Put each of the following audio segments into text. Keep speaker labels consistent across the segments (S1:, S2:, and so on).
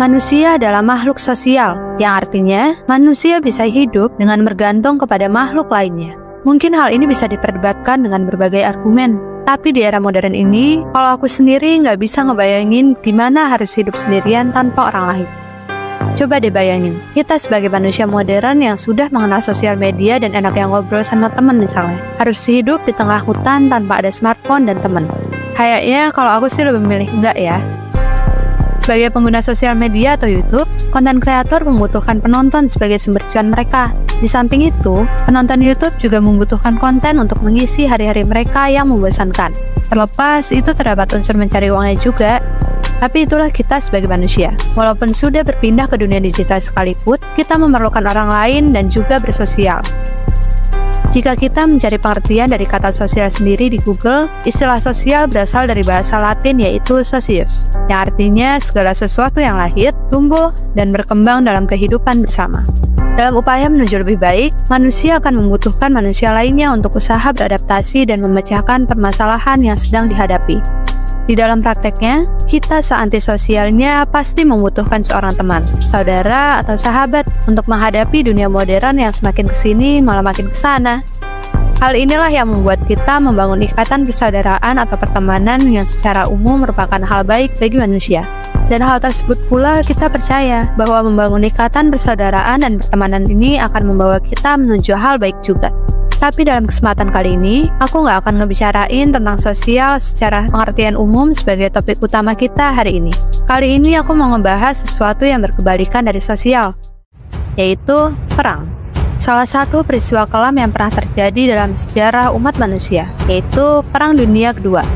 S1: Manusia adalah makhluk sosial, yang artinya manusia bisa hidup dengan bergantung kepada makhluk lainnya. Mungkin hal ini bisa diperdebatkan dengan berbagai argumen, tapi di era modern ini, kalau aku sendiri nggak bisa ngebayangin gimana harus hidup sendirian tanpa orang lain. Coba deh bayangin, kita sebagai manusia modern yang sudah mengenal sosial media dan enaknya ngobrol sama teman misalnya, harus hidup di tengah hutan tanpa ada smartphone dan teman. Kayaknya kalau aku sih lebih memilih enggak ya. Sebagai pengguna sosial media atau YouTube, konten kreator membutuhkan penonton sebagai sumber cuan mereka. Di samping itu, penonton YouTube juga membutuhkan konten untuk mengisi hari-hari mereka yang membosankan. Terlepas itu terdapat unsur mencari uangnya juga. Tapi itulah kita sebagai manusia. Walaupun sudah berpindah ke dunia digital sekalipun, kita memerlukan orang lain dan juga bersosial. Jika kita mencari pengertian dari kata sosial sendiri di Google, istilah sosial berasal dari bahasa Latin yaitu socius, yang artinya segala sesuatu yang lahir, tumbuh, dan berkembang dalam kehidupan bersama. Dalam upaya menuju lebih baik, manusia akan membutuhkan manusia lainnya untuk usaha beradaptasi dan memecahkan permasalahan yang sedang dihadapi. Di dalam prakteknya, kita seantisosialnya pasti membutuhkan seorang teman, saudara, atau sahabat untuk menghadapi dunia modern yang semakin kesini malah makin kesana. Hal inilah yang membuat kita membangun ikatan persaudaraan atau pertemanan yang secara umum merupakan hal baik bagi manusia. Dan hal tersebut pula kita percaya bahwa membangun ikatan persaudaraan dan pertemanan ini akan membawa kita menuju hal baik juga. Tapi dalam kesempatan kali ini, aku nggak akan ngebicarain tentang sosial secara pengertian umum sebagai topik utama kita hari ini. Kali ini aku mau ngebahas sesuatu yang berkebalikan dari sosial, yaitu perang. Salah satu peristiwa kelam yang pernah terjadi dalam sejarah umat manusia, yaitu Perang Dunia Kedua.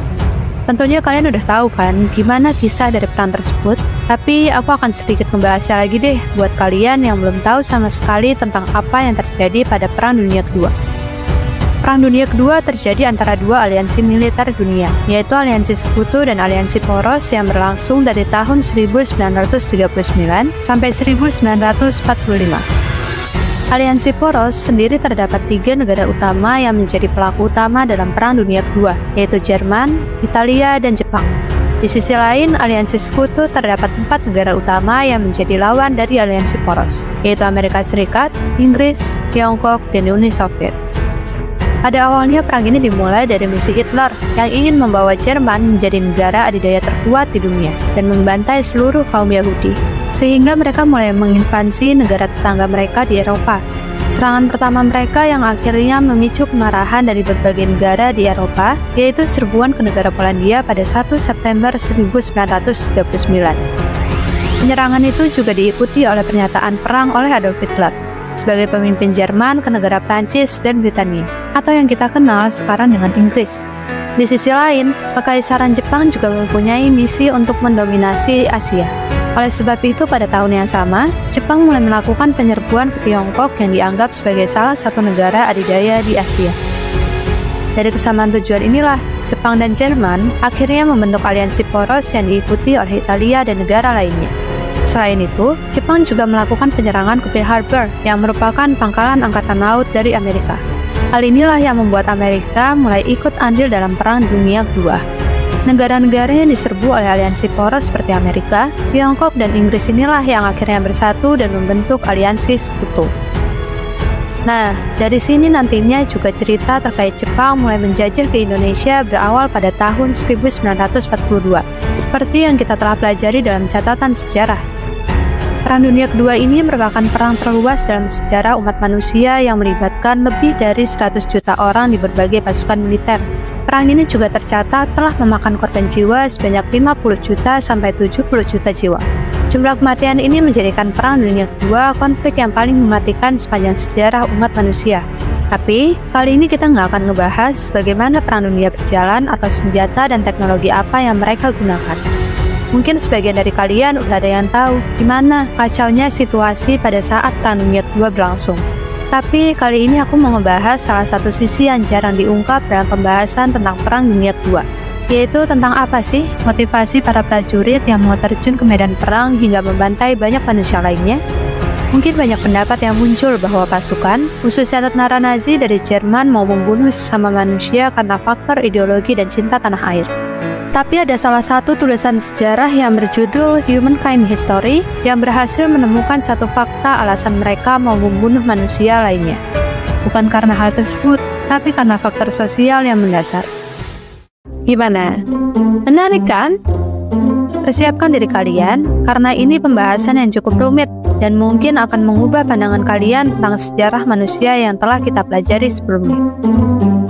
S1: Tentunya kalian udah tahu kan gimana kisah dari perang tersebut, tapi aku akan sedikit membahasnya lagi deh buat kalian yang belum tahu sama sekali tentang apa yang terjadi pada Perang Dunia Kedua. Perang Dunia Kedua terjadi antara dua aliansi militer dunia, yaitu Aliansi Sekutu dan Aliansi Poros yang berlangsung dari tahun 1939 sampai 1945. Aliansi Poros sendiri terdapat 3 negara utama yang menjadi pelaku utama dalam Perang Dunia Kedua, yaitu Jerman, Italia, dan Jepang. Di sisi lain, Aliansi Sekutu terdapat 4 negara utama yang menjadi lawan dari Aliansi Poros, yaitu Amerika Serikat, Inggris, Tiongkok, dan Uni Soviet. Pada awalnya perang ini dimulai dari misi Hitler yang ingin membawa Jerman menjadi negara adidaya terkuat di dunia dan membantai seluruh kaum Yahudi, sehingga mereka mulai menginvasi negara tetangga mereka di Eropa. Serangan pertama mereka yang akhirnya memicu kemarahan dari berbagai negara di Eropa, yaitu serbuan ke negara Polandia pada 1 September 1939. Penyerangan itu juga diikuti oleh pernyataan perang oleh Adolf Hitler sebagai pemimpin Jerman ke negara Prancis dan Britania, atau yang kita kenal sekarang dengan Inggris. Di sisi lain, Kekaisaran Jepang juga mempunyai misi untuk mendominasi Asia. Oleh sebab itu, pada tahun yang sama, Jepang mulai melakukan penyerbuan ke Tiongkok yang dianggap sebagai salah satu negara adidaya di Asia. Dari kesamaan tujuan inilah, Jepang dan Jerman akhirnya membentuk aliansi poros yang diikuti oleh Italia dan negara lainnya. Selain itu, Jepang juga melakukan penyerangan ke Pearl Harbor yang merupakan pangkalan angkatan laut dari Amerika. Hal inilah yang membuat Amerika mulai ikut andil dalam Perang Dunia Kedua. Negara-negara yang diserbu oleh aliansi poros seperti Amerika, Tiongkok, dan Inggris inilah yang akhirnya bersatu dan membentuk aliansi Sekutu. Nah, dari sini nantinya juga cerita terkait Jepang mulai menjajah ke Indonesia berawal pada tahun 1942, seperti yang kita telah pelajari dalam catatan sejarah. Perang Dunia Kedua ini merupakan perang terluas dalam sejarah umat manusia yang melibatkan lebih dari 100 juta orang di berbagai pasukan militer. Perang ini juga tercatat telah memakan korban jiwa sebanyak 50 juta sampai 70 juta jiwa. Jumlah kematian ini menjadikan Perang Dunia Kedua konflik yang paling mematikan sepanjang sejarah umat manusia. Tapi, kali ini kita nggak akan ngebahas bagaimana Perang Dunia berjalan atau senjata dan teknologi apa yang mereka gunakan. Mungkin sebagian dari kalian udah ada yang tahu gimana kacaunya situasi pada saat Perang Dunia Kedua berlangsung. Tapi kali ini aku mau ngebahas salah satu sisi yang jarang diungkap dalam pembahasan tentang Perang Dunia Kedua, yaitu tentang apa sih motivasi para prajurit yang mau terjun ke medan perang hingga membantai banyak manusia lainnya. Mungkin banyak pendapat yang muncul bahwa pasukan, khususnya tentara Nazi dari Jerman, mau membunuh sesama manusia karena faktor ideologi dan cinta tanah air. Tapi ada salah satu tulisan sejarah yang berjudul Humankind History yang berhasil menemukan satu fakta alasan mereka mau membunuh manusia lainnya. Bukan karena hal tersebut, tapi karena faktor sosial yang mendasar. Gimana? Menarik kan? Persiapkan diri kalian, karena ini pembahasan yang cukup rumit dan mungkin akan mengubah pandangan kalian tentang sejarah manusia yang telah kita pelajari sebelumnya.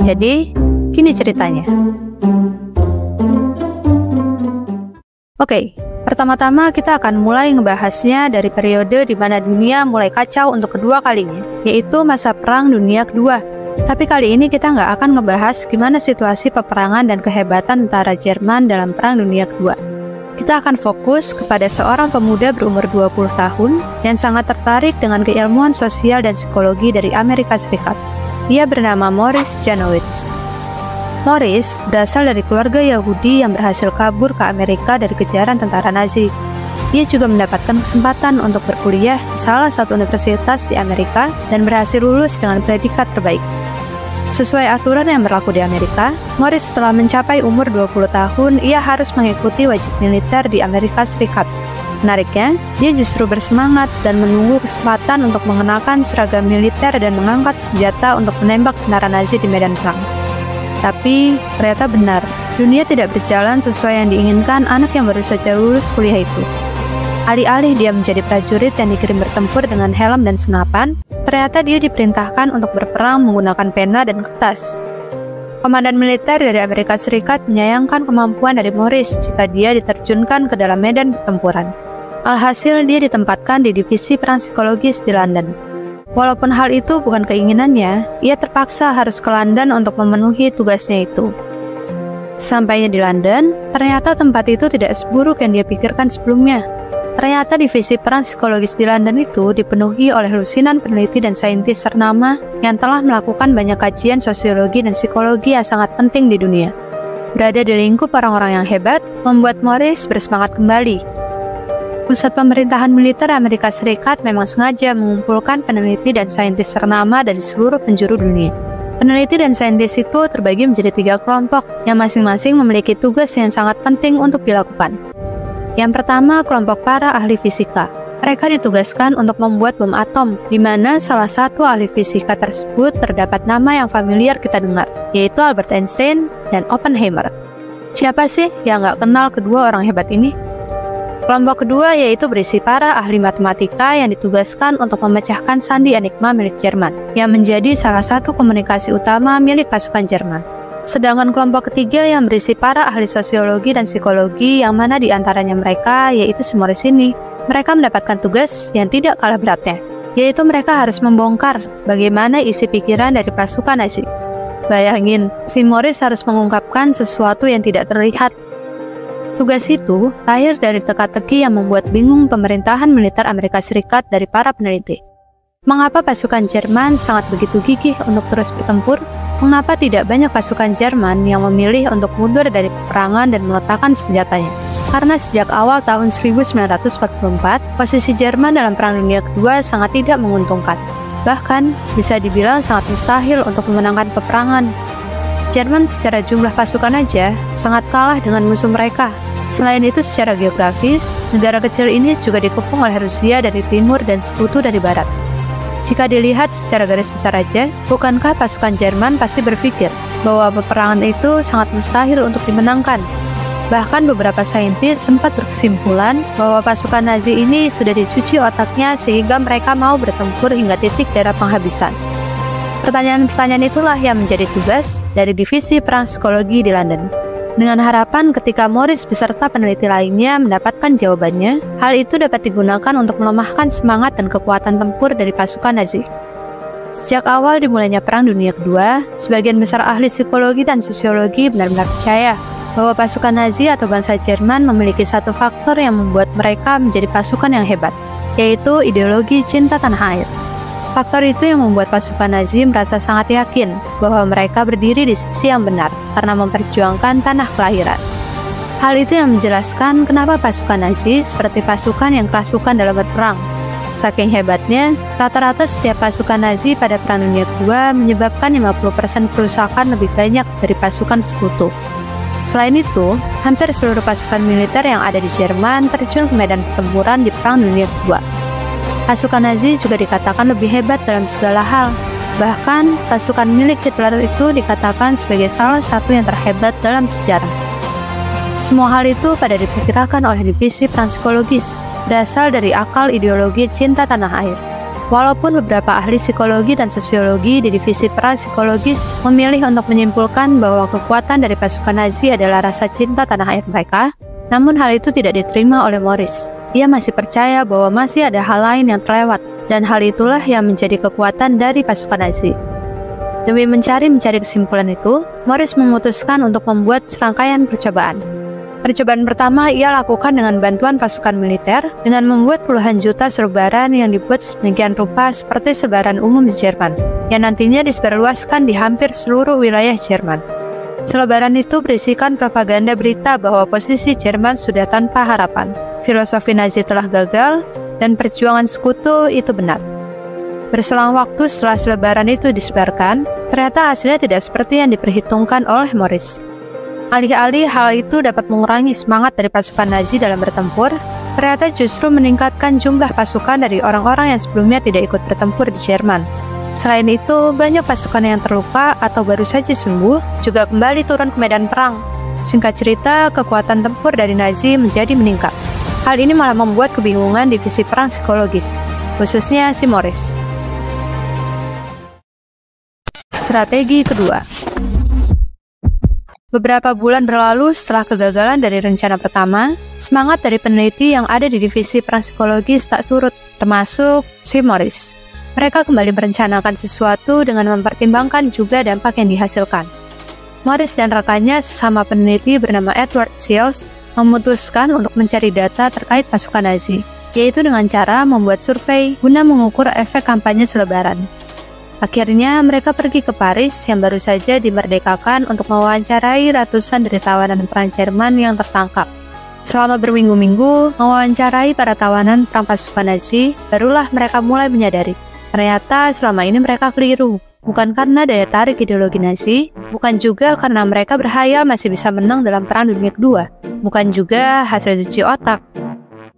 S1: Jadi, gini ceritanya. Oke, pertama-tama kita akan mulai ngebahasnya dari periode di mana dunia mulai kacau untuk kedua kalinya, yaitu masa Perang Dunia Kedua. Tapi kali ini kita nggak akan ngebahas gimana situasi peperangan dan kehebatan tentara Jerman dalam Perang Dunia Kedua. Kita akan fokus kepada seorang pemuda berumur 20 tahun yang sangat tertarik dengan keilmuan sosial dan psikologi dari Amerika Serikat. Dia bernama Maurice Janowitz. Maurice berasal dari keluarga Yahudi yang berhasil kabur ke Amerika dari kejaran tentara Nazi. Dia juga mendapatkan kesempatan untuk berkuliah di salah satu universitas di Amerika dan berhasil lulus dengan predikat terbaik. Sesuai aturan yang berlaku di Amerika, Maurice setelah mencapai umur 20 tahun, ia harus mengikuti wajib militer di Amerika Serikat. Menariknya, dia justru bersemangat dan menunggu kesempatan untuk mengenakan seragam militer dan mengangkat senjata untuk menembak tentara Nazi di medan perang. Tapi, ternyata benar, dunia tidak berjalan sesuai yang diinginkan anak yang baru saja lulus kuliah itu. Alih-alih dia menjadi prajurit yang dikirim bertempur dengan helm dan senapan, ternyata dia diperintahkan untuk berperang menggunakan pena dan kertas. Komandan militer dari Amerika Serikat menyayangkan kemampuan dari Maurice jika dia diterjunkan ke dalam medan pertempuran. Alhasil, dia ditempatkan di divisi perang psikologis di London. Walaupun hal itu bukan keinginannya, ia terpaksa harus ke London untuk memenuhi tugasnya itu. Sampainya di London, ternyata tempat itu tidak seburuk yang dia pikirkan sebelumnya. Ternyata divisi perang psikologis di London itu dipenuhi oleh lusinan peneliti dan saintis ternama yang telah melakukan banyak kajian sosiologi dan psikologi yang sangat penting di dunia. Berada di lingkup orang-orang yang hebat, membuat Maurice bersemangat kembali. Pusat pemerintahan militer Amerika Serikat memang sengaja mengumpulkan peneliti dan saintis ternama dari seluruh penjuru dunia. Peneliti dan saintis itu terbagi menjadi 3 kelompok yang masing-masing memiliki tugas yang sangat penting untuk dilakukan. Yang pertama, kelompok para ahli fisika. Mereka ditugaskan untuk membuat bom atom, di mana salah satu ahli fisika tersebut terdapat nama yang familiar kita dengar, yaitu Albert Einstein dan Oppenheimer. Siapa sih yang nggak kenal kedua orang hebat ini? Kelompok kedua yaitu berisi para ahli matematika yang ditugaskan untuk memecahkan sandi enigma milik Jerman, yang menjadi salah satu komunikasi utama milik pasukan Jerman. Sedangkan kelompok ketiga yang berisi para ahli sosiologi dan psikologi, yang mana di antaranya mereka yaitu si Maurice ini. Mereka mendapatkan tugas yang tidak kalah beratnya, yaitu mereka harus membongkar bagaimana isi pikiran dari pasukan Nazi. Bayangin, si Maurice harus mengungkapkan sesuatu yang tidak terlihat. Tugas itu lahir dari teka-teki yang membuat bingung pemerintahan militer Amerika Serikat dari para peneliti. Mengapa pasukan Jerman sangat begitu gigih untuk terus bertempur? Mengapa tidak banyak pasukan Jerman yang memilih untuk mundur dari peperangan dan meletakkan senjatanya? Karena sejak awal tahun 1944, posisi Jerman dalam Perang Dunia Kedua sangat tidak menguntungkan. Bahkan, bisa dibilang sangat mustahil untuk memenangkan peperangan. Jerman secara jumlah pasukan aja sangat kalah dengan musuh mereka. Selain itu, secara geografis, negara kecil ini juga dikepung oleh Rusia dari timur dan Sekutu dari barat. Jika dilihat secara garis besar aja, bukankah pasukan Jerman pasti berpikir bahwa peperangan itu sangat mustahil untuk dimenangkan? Bahkan beberapa saintis sempat berkesimpulan bahwa pasukan Nazi ini sudah dicuci otaknya sehingga mereka mau bertempur hingga titik darah penghabisan. Pertanyaan-pertanyaan itulah yang menjadi tugas dari divisi perang psikologi di London. Dengan harapan ketika Maurice beserta peneliti lainnya mendapatkan jawabannya, hal itu dapat digunakan untuk melemahkan semangat dan kekuatan tempur dari pasukan Nazi. Sejak awal dimulainya Perang Dunia Kedua, sebagian besar ahli psikologi dan sosiologi benar-benar percaya bahwa pasukan Nazi atau bangsa Jerman memiliki satu faktor yang membuat mereka menjadi pasukan yang hebat, yaitu ideologi cinta tanah air. Faktor itu yang membuat pasukan Nazi merasa sangat yakin bahwa mereka berdiri di sisi yang benar karena memperjuangkan tanah kelahiran. Hal itu yang menjelaskan kenapa pasukan Nazi seperti pasukan yang kerasukan dalam berperang. Saking hebatnya, rata-rata setiap pasukan Nazi pada Perang Dunia Kedua menyebabkan 50% kerusakan lebih banyak dari pasukan sekutu. Selain itu, hampir seluruh pasukan militer yang ada di Jerman terjun ke medan pertempuran di Perang Dunia Kedua. Pasukan Nazi juga dikatakan lebih hebat dalam segala hal. Bahkan, pasukan milik Hitler itu dikatakan sebagai salah satu yang terhebat dalam sejarah. Semua hal itu pada diperkirakan oleh divisi perang psikologis, berasal dari akal ideologi cinta tanah air. Walaupun beberapa ahli psikologi dan sosiologi di divisi perang psikologis memilih untuk menyimpulkan bahwa kekuatan dari pasukan Nazi adalah rasa cinta tanah air mereka, namun hal itu tidak diterima oleh Morris. Ia masih percaya bahwa masih ada hal lain yang terlewat, dan hal itulah yang menjadi kekuatan dari pasukan Nazi. Demi mencari kesimpulan itu, Morris memutuskan untuk membuat serangkaian percobaan. Percobaan pertama ia lakukan dengan bantuan pasukan militer dengan membuat puluhan juta selebaran yang dibuat sedemikian rupa seperti selebaran umum di Jerman, yang nantinya disebarluaskan di hampir seluruh wilayah Jerman. Selebaran itu berisikan propaganda berita bahwa posisi Jerman sudah tanpa harapan, filosofi Nazi telah gagal, dan perjuangan sekutu itu benar. Berselang waktu setelah selebaran itu disebarkan, ternyata hasilnya tidak seperti yang diperhitungkan oleh Morris. Alih-alih hal itu dapat mengurangi semangat dari pasukan Nazi dalam bertempur, ternyata justru meningkatkan jumlah pasukan dari orang-orang yang sebelumnya tidak ikut bertempur di Jerman. Selain itu, banyak pasukan yang terluka atau baru saja sembuh juga kembali turun ke medan perang. Singkat cerita, kekuatan tempur dari Nazi menjadi meningkat. Hal ini malah membuat kebingungan divisi perang psikologis, khususnya si Morris. Strategi kedua. Beberapa bulan berlalu setelah kegagalan dari rencana pertama, semangat dari peneliti yang ada di divisi perang psikologis tak surut, termasuk si Morris. Mereka kembali merencanakan sesuatu dengan mempertimbangkan juga dampak yang dihasilkan. Morris dan rekannya sesama peneliti bernama Edward Shields memutuskan untuk mencari data terkait pasukan Nazi, yaitu dengan cara membuat survei guna mengukur efek kampanye selebaran. Akhirnya, mereka pergi ke Paris yang baru saja dimerdekakan untuk mewawancarai ratusan dari tawanan perang Jerman yang tertangkap. Selama berminggu-minggu mewawancarai para tawanan perang pasukan Nazi, barulah mereka mulai menyadari, ternyata selama ini mereka keliru. Bukan karena daya tarik ideologi Nazi, bukan juga karena mereka berhayal masih bisa menang dalam Perang Dunia Kedua, bukan juga hasil cuci otak.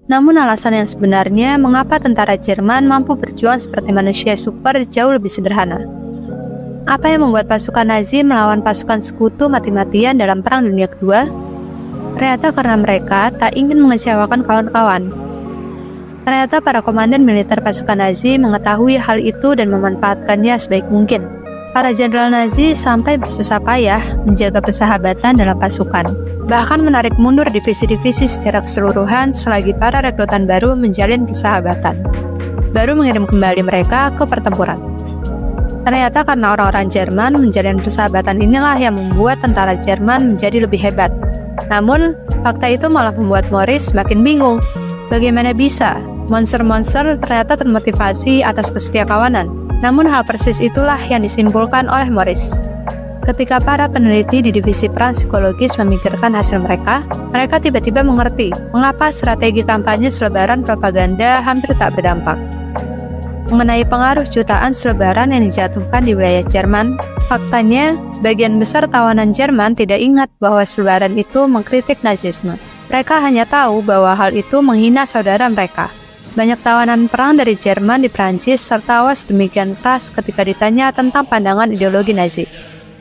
S1: Namun alasan yang sebenarnya mengapa tentara Jerman mampu berjuang seperti manusia super jauh lebih sederhana. Apa yang membuat pasukan Nazi melawan pasukan sekutu mati-matian dalam Perang Dunia Kedua? Ternyata karena mereka tak ingin mengecewakan kawan-kawan. Ternyata para komandan militer pasukan Nazi mengetahui hal itu dan memanfaatkannya sebaik mungkin. Para jenderal Nazi sampai bersusah payah menjaga persahabatan dalam pasukan, bahkan menarik mundur divisi-divisi secara keseluruhan selagi para rekrutan baru menjalin persahabatan, baru mengirim kembali mereka ke pertempuran. Ternyata karena orang-orang Jerman menjalin persahabatan inilah yang membuat tentara Jerman menjadi lebih hebat. Namun, fakta itu malah membuat Morris semakin bingung. Bagaimana bisa monster-monster ternyata termotivasi atas kesetiakawanan? Namun hal persis itulah yang disimpulkan oleh Morris. Ketika para peneliti di divisi perang psikologis memikirkan hasil mereka tiba-tiba mengerti mengapa strategi kampanye selebaran propaganda hampir tak berdampak. Mengenai pengaruh jutaan selebaran yang dijatuhkan di wilayah Jerman, faktanya sebagian besar tawanan Jerman tidak ingat bahwa selebaran itu mengkritik Nazisme. Mereka hanya tahu bahwa hal itu menghina saudara mereka. Banyak tawanan perang dari Jerman di Prancis tertawa sedemikian keras ketika ditanya tentang pandangan ideologi Nazi.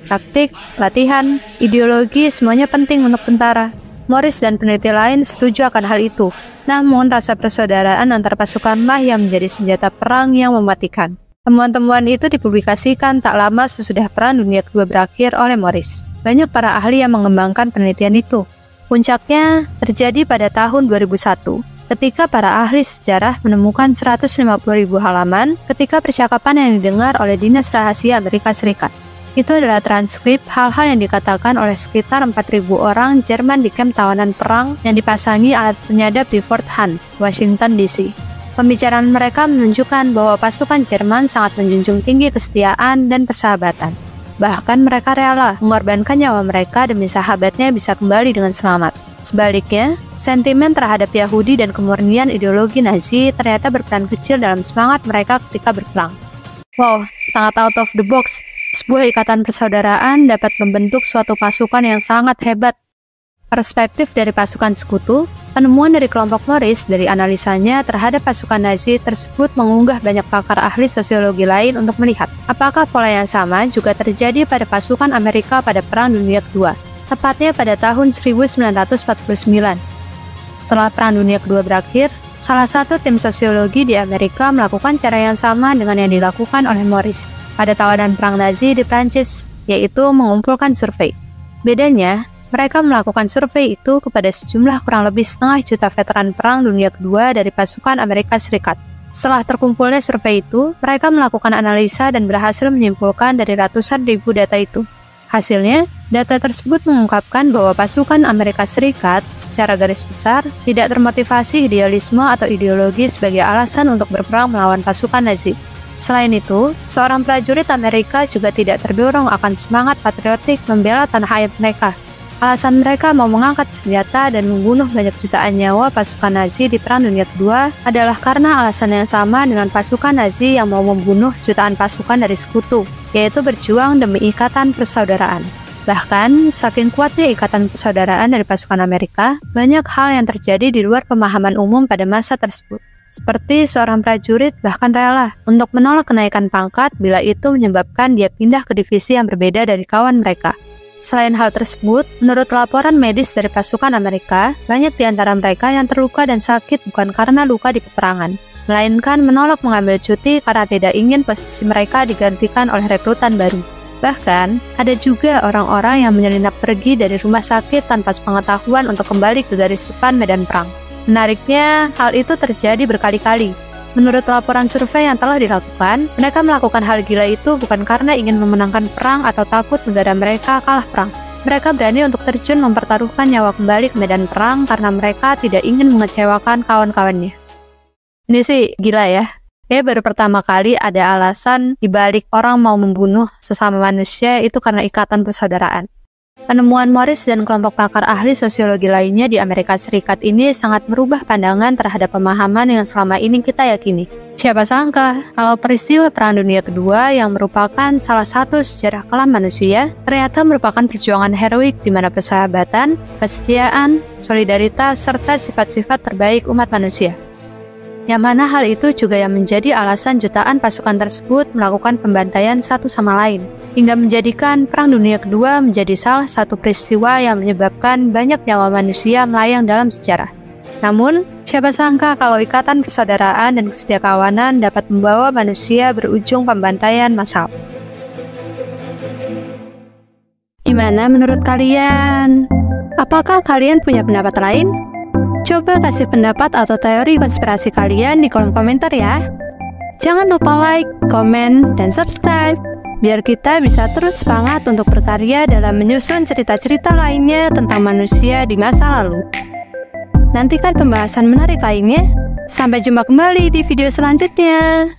S1: Taktik, latihan, ideologi semuanya penting untuk tentara. Morris dan peneliti lain setuju akan hal itu. Namun rasa persaudaraan antar pasukanlah yang menjadi senjata perang yang mematikan. Temuan-temuan itu dipublikasikan tak lama sesudah Perang Dunia Kedua berakhir oleh Morris. Banyak para ahli yang mengembangkan penelitian itu. Puncaknya terjadi pada tahun 2001. Ketika para ahli sejarah menemukan 150.000 halaman ketika percakapan yang didengar oleh Dinas Rahasia Amerika Serikat. Itu adalah transkrip hal-hal yang dikatakan oleh sekitar 4.000 orang Jerman di kamp tawanan perang yang dipasangi alat penyadap di Fort Hunt, Washington DC. Pembicaraan mereka menunjukkan bahwa pasukan Jerman sangat menjunjung tinggi kesetiaan dan persahabatan. Bahkan mereka rela mengorbankan nyawa mereka demi sahabatnya bisa kembali dengan selamat. Sebaliknya, sentimen terhadap Yahudi dan kemurnian ideologi Nazi ternyata berperan kecil dalam semangat mereka ketika berperang. Wow, sangat out of the box. Sebuah ikatan persaudaraan dapat membentuk suatu pasukan yang sangat hebat. Perspektif dari pasukan sekutu, penemuan dari kelompok Morris dari analisanya terhadap pasukan Nazi tersebut mengunggah banyak pakar ahli sosiologi lain untuk melihat apakah pola yang sama juga terjadi pada pasukan Amerika pada Perang Dunia Kedua, tepatnya pada tahun 1949. Setelah Perang Dunia Kedua berakhir, salah satu tim sosiologi di Amerika melakukan cara yang sama dengan yang dilakukan oleh Morris pada tawanan Perang Nazi di Prancis, yaitu mengumpulkan survei. Bedanya, mereka melakukan survei itu kepada sejumlah kurang lebih 500.000 veteran Perang Dunia Kedua dari pasukan Amerika Serikat. Setelah terkumpulnya survei itu, mereka melakukan analisa dan berhasil menyimpulkan dari ratusan ribu data itu. Hasilnya, data tersebut mengungkapkan bahwa pasukan Amerika Serikat secara garis besar tidak termotivasi idealisme atau ideologi sebagai alasan untuk berperang melawan pasukan Nazi. Selain itu, seorang prajurit Amerika juga tidak terdorong akan semangat patriotik membela tanah air mereka. Alasan mereka mau mengangkat senjata dan membunuh banyak jutaan nyawa pasukan Nazi di Perang Dunia Kedua adalah karena alasan yang sama dengan pasukan Nazi yang mau membunuh jutaan pasukan dari sekutu, yaitu berjuang demi ikatan persaudaraan. Bahkan, saking kuatnya ikatan persaudaraan dari pasukan Amerika, banyak hal yang terjadi di luar pemahaman umum pada masa tersebut. Seperti seorang prajurit bahkan rela untuk menolak kenaikan pangkat bila itu menyebabkan dia pindah ke divisi yang berbeda dari kawan mereka. Selain hal tersebut, menurut laporan medis dari pasukan Amerika, banyak di antara mereka yang terluka dan sakit bukan karena luka di peperangan, melainkan menolak mengambil cuti karena tidak ingin posisi mereka digantikan oleh rekrutan baru. Bahkan, ada juga orang-orang yang menyelinap pergi dari rumah sakit tanpa sepengetahuan untuk kembali ke garis depan medan perang. Menariknya, hal itu terjadi berkali-kali. Menurut laporan survei yang telah dilakukan, mereka melakukan hal gila itu bukan karena ingin memenangkan perang atau takut negara mereka kalah perang. Mereka berani untuk terjun mempertaruhkan nyawa kembali ke medan perang karena mereka tidak ingin mengecewakan kawan-kawannya. Ini sih gila ya. Baru pertama kali ada alasan dibalik orang mau membunuh sesama manusia itu karena ikatan persaudaraan. Penemuan Morris dan kelompok pakar ahli sosiologi lainnya di Amerika Serikat ini sangat merubah pandangan terhadap pemahaman yang selama ini kita yakini. Siapa sangka kalau peristiwa Perang Dunia Kedua yang merupakan salah satu sejarah kelam manusia ternyata merupakan perjuangan heroik di mana persahabatan, kesetiaan, solidaritas, serta sifat-sifat terbaik umat manusia. Yang mana hal itu juga yang menjadi alasan jutaan pasukan tersebut melakukan pembantaian satu sama lain, hingga menjadikan Perang Dunia Kedua menjadi salah satu peristiwa yang menyebabkan banyak nyawa manusia melayang dalam sejarah. Namun, siapa sangka kalau ikatan persaudaraan dan kesetiakawanan dapat membawa manusia berujung pembantaian massal. Gimana menurut kalian? Apakah kalian punya pendapat lain? Coba kasih pendapat atau teori konspirasi kalian di kolom komentar ya. Jangan lupa like, komen, dan subscribe, biar kita bisa terus semangat untuk berkarya dalam menyusun cerita-cerita lainnya tentang manusia di masa lalu. Nantikan pembahasan menarik lainnya. Sampai jumpa kembali di video selanjutnya.